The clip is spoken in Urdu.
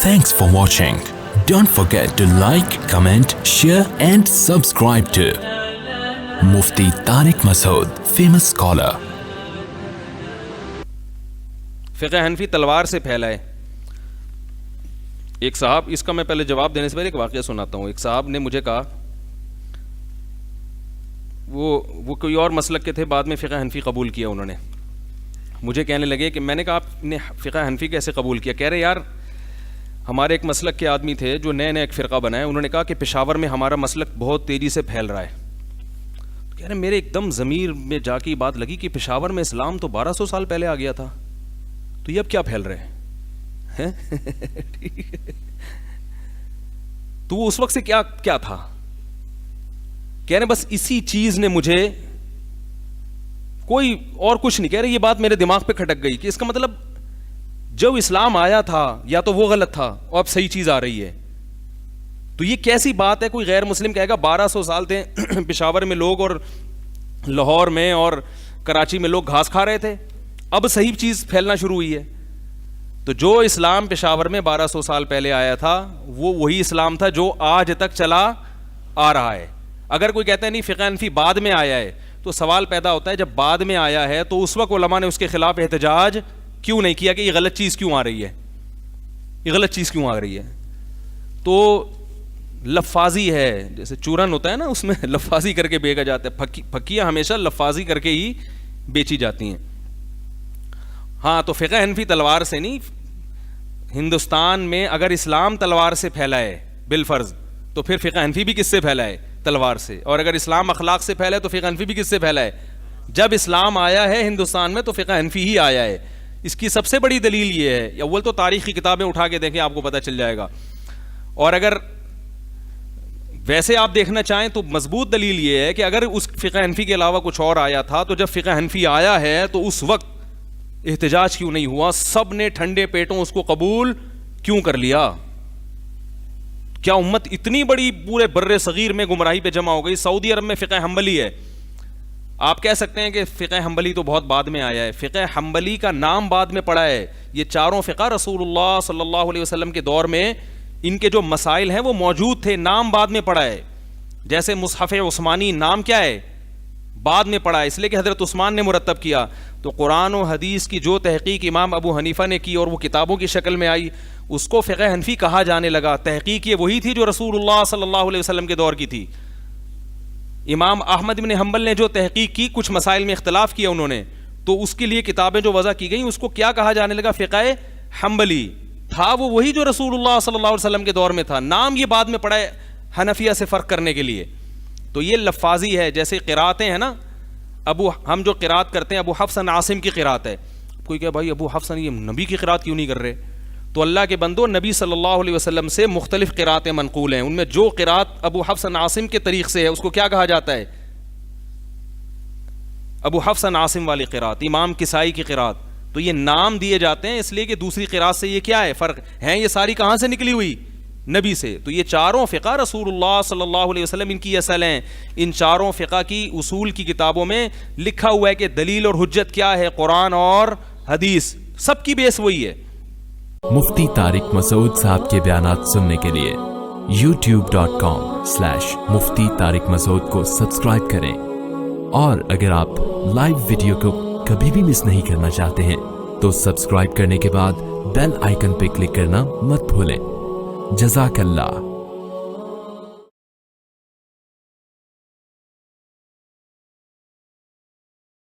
Thanks for watching. Don't forget to like, comment, share and subscribe to Mufti Tariq Masood, famous scholar. فقہ حنفی تلوار سے پھیلا ہے. ایک صاحب, اس کا میں پہلے جواب دینے سے پہلے ایک واقعہ سناتا ہوں. ایک صاحب نے مجھے کہا, وہ کوئی اور مسلک کے تھے, بعد میں فقہ حنفی قبول کیا انہوں نے. مجھے کہنے لگے کہ میں نے کہا آپ نے فقہ حنفی کیسے قبول کیا؟ کہہ رہے یار ہمارے ایک مسلک کے آدمی تھے جو نئے ایک فرقہ بنائے, انہوں نے کہا کہ پشاور میں ہمارا مسلک بہت تیزی سے پھیل رہا ہے. کہہ رہے میرے ایک دم ضمیر میں جا کے بات لگی کہ پشاور میں اسلام تو 1200 سال پہلے آ گیا تھا, تو یہ اب کیا پھیل رہے ہیں؟ تو وہ اس وقت سے کیا تھا؟ کہہ رہے بس اسی چیز نے مجھے, کوئی اور کچھ نہیں. کہہ رہے یہ بات میرے دماغ پہ کھٹک گئی کہ اس کا مطلب جب اسلام آیا تھا یا تو وہ غلط تھا اور اب صحیح چیز آ رہی ہے. تو یہ کیسی بات ہے؟ کوئی غیر مسلم کہے گا 1200 سال تھے پشاور میں لوگ اور لاہور میں اور کراچی میں لوگ گھاس کھا رہے تھے, اب صحیح چیز پھیلنا شروع ہوئی ہے. تو جو اسلام پشاور میں 1200 سال پہلے آیا تھا وہ وہی اسلام تھا جو آج تک چلا آ رہا ہے. اگر کوئی کہتا ہے نہیں فقہ حنفی بعد میں آیا ہے, تو سوال پیدا ہوتا ہے جب بعد میں آیا ہے تو اس وقت علماء نے اس کے خلاف احتجاج کیوں نہیں کیا کہ یہ غلط چیز کیوں آ رہی ہے, یہ غلط چیز کیوں آ رہی ہے؟ تو لفاظی ہے, جیسے چورن ہوتا ہے نا, اس میں لفاظی کر کے بیچا جاتا ہے. پھکیاں ہمیشہ لفاظی کر کے ہی بیچی جاتی ہیں. ہاں تو فقہ حنفی تلوار سے نہیں. ہندوستان میں اگر اسلام تلوار سے پھیلا ہے بالفرض, تو پھر فقہ حنفی بھی کس سے پھیلا ہے؟ تلوار سے. اور اگر اسلام اخلاق سے پھیلا ہے تو فقہ حنفی بھی کس سے پھیلا ہے؟ جب اسلام آیا ہے ہندوستان میں تو فقہ حنفی ہی آیا ہے. اس کی سب سے بڑی دلیل یہ ہے, اول تو تاریخی کتابیں اٹھا کے دیکھیں آپ کو پتہ چل جائے گا. اور اگر ویسے آپ دیکھنا چاہیں تو مضبوط دلیل یہ ہے کہ اگر اس فقہ حنفی کے علاوہ کچھ اور آیا تھا تو جب فقہ حنفی آیا ہے تو اس وقت احتجاج کیوں نہیں ہوا؟ سب نے ٹھنڈے پیٹوں اس کو قبول کیوں کر لیا؟ کیا امت اتنی بڑی پورے بر صغیر میں گمراہی پہ جمع ہو گئی؟ سعودی عرب میں فقہ حنبلی ہے. آپ کہہ سکتے ہیں کہ فقہ حنبلی تو بہت بعد میں آیا ہے. فقہ حنبلی کا نام بعد میں پڑا ہے. یہ چاروں فقہ رسول اللہ صلی اللہ علیہ وسلم کے دور میں ان کے جو مسائل ہیں وہ موجود تھے, نام بعد میں پڑا ہے. جیسے مصحف عثمانی نام کیا ہے؟ بعد میں پڑا ہے, اس لیے کہ حضرت عثمان نے مرتب کیا. تو قرآن و حدیث کی جو تحقیق امام ابو حنیفہ نے کی اور وہ کتابوں کی شکل میں آئی, اس کو فقہ حنفی کہا جانے لگا. تحقیق یہ وہی تھی جو رسول اللہ صلی اللہ علیہ وسلم کے دور کی تھی. امام احمد بن حنبل نے جو تحقیق کی, کچھ مسائل میں اختلاف کیا انہوں نے, تو اس کے لیے کتابیں جو وضع کی گئیں اس کو کیا کہا جانے لگا؟ فقہ حنبلی. تھا وہ وہی جو رسول اللہ صلی اللہ علیہ وسلم کے دور میں تھا, نام یہ بعد میں پڑا ہے حنفیہ سے فرق کرنے کے لیے. تو یہ لفاظی ہے. جیسے قراتیں ہیں نا, ہم جو قرات کرتے ہیں ابو حفص عن عاصم کی قرات ہے. کوئی کہ بھائی ابو حفص یہ نبی کی قرات کیوں نہیں کر رہے؟ تو اللہ کے بندو, نبی صلی اللہ علیہ وسلم سے مختلف قراتیں منقول ہیں. ان میں جو قرات ابو حفص عن عاصم کے طریق سے ہے اس کو کیا کہا جاتا ہے؟ ابو حفص عن عاصم والی قرات, امام کسائی کی قرات. تو یہ نام دیے جاتے ہیں اس لیے کہ دوسری قرات سے یہ کیا ہے فرق ہے. یہ ساری کہاں سے نکلی ہوئی؟ نبی سے. تو یہ چاروں فقہ رسول اللہ صلی اللہ علیہ وسلم ان کی اصل ہیں. ان چاروں فقہ کی اصول کی کتابوں میں لکھا ہوا ہے کہ دلیل اور حجت کیا ہے؟ قرآن اور حدیث. سب کی بیس وہی ہے. مفتی طارق مسعود صاحب کے بیانات سننے کے لیے youtube.com/مفتی طارق مسعود کو سبسکرائب کریں. اور اگر آپ لائیو ویڈیو کو کبھی بھی مس نہیں کرنا چاہتے ہیں تو سبسکرائب کرنے کے بعد بیل آئیکن پہ کلک کرنا مت بھولیں. جزاک اللہ.